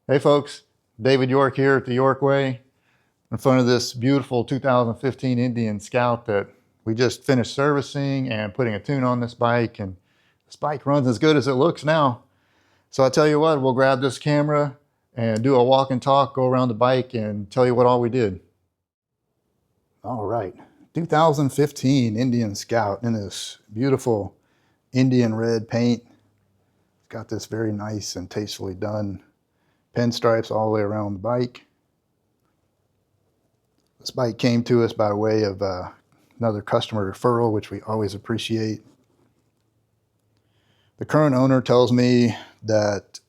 Hey folks, David York here at the York Way in front of this beautiful 2015 Indian Scout that we just finished servicing and putting a tune on this bike, and this bike runs as good as it looks now. So I tell you what, we'll grab this camera and do a walk and talk, go around the bike and tell you what all we did. All right, 2015 Indian Scout in this beautiful Indian red paint. It's got this very nice and tastefully done pinstripes all the way around the bike. This bike came to us by way of another customer referral, which we always appreciate. The current owner tells me that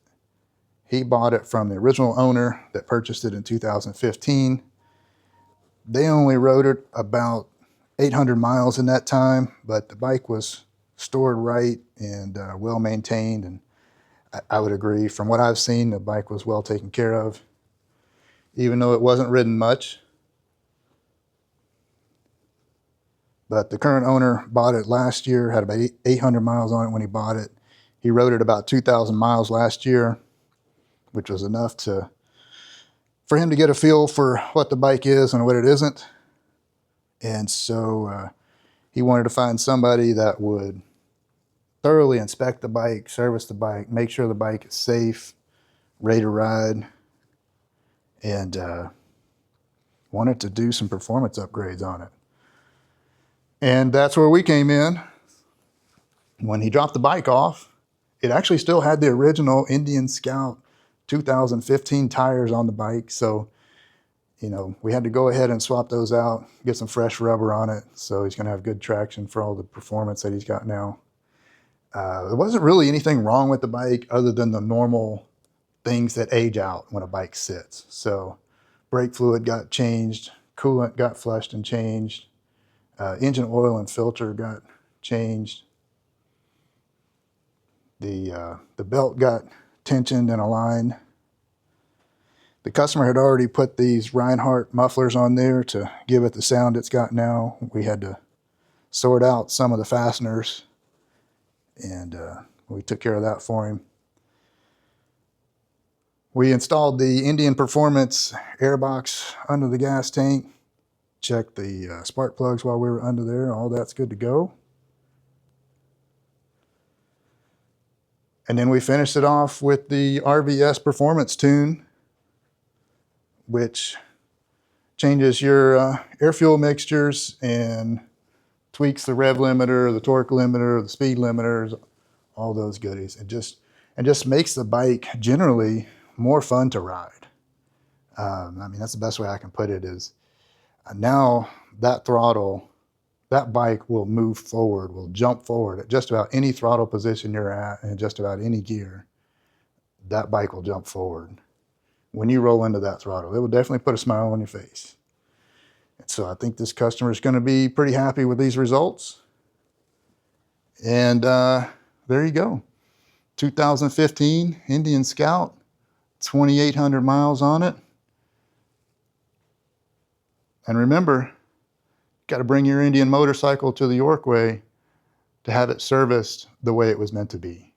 he bought it from the original owner that purchased it in 2015. They only rode it about 800 miles in that time, but the bike was stored right and well maintained, and I would agree. From what I've seen, the bike was well taken care of, even though it wasn't ridden much. But the current owner bought it last year, had about 800 miles on it when he bought it. He rode it about 2,000 miles last year, which was enough for him to get a feel for what the bike is and what it isn't. And so he wanted to find somebody that would thoroughly inspect the bike, service the bike, make sure the bike is safe, ready to ride, and wanted to do some performance upgrades on it. And that's where we came in. When he dropped the bike off, it actually still had the original Indian Scout 2015 tires on the bike. So, you know, we had to go ahead and swap those out, get some fresh rubber on it. So he's going to have good traction for all the performance that he's got now. There wasn't really anything wrong with the bike other than the normal things that age out when a bike sits. So brake fluid got changed, coolant got flushed and changed, engine oil and filter got changed. The belt got tensioned and aligned. The customer had already put these Reinhardt mufflers on there to give it the sound it's got now. We had to sort out some of the fasteners, and we took care of that for him. We installed the Indian Performance airbox under the gas tank, checked the spark plugs while we were under there. All that's good to go. And then we finished it off with the RVS Performance tune, which changes your air fuel mixtures and tweaks the rev limiter, the torque limiter, the speed limiters, all those goodies. And just makes the bike generally more fun to ride. I mean, that's the best way I can put it is now that throttle, that bike will move forward, will jump forward at just about any throttle position you're at and just about any gear. That bike will jump forward. When you roll into that throttle, it will definitely put a smile on your face. And so I think this customer is going to be pretty happy with these results. And there you go. 2015 Indian Scout, 2,800 miles on it. And remember, got to bring your Indian motorcycle to the York Way to have it serviced the way it was meant to be.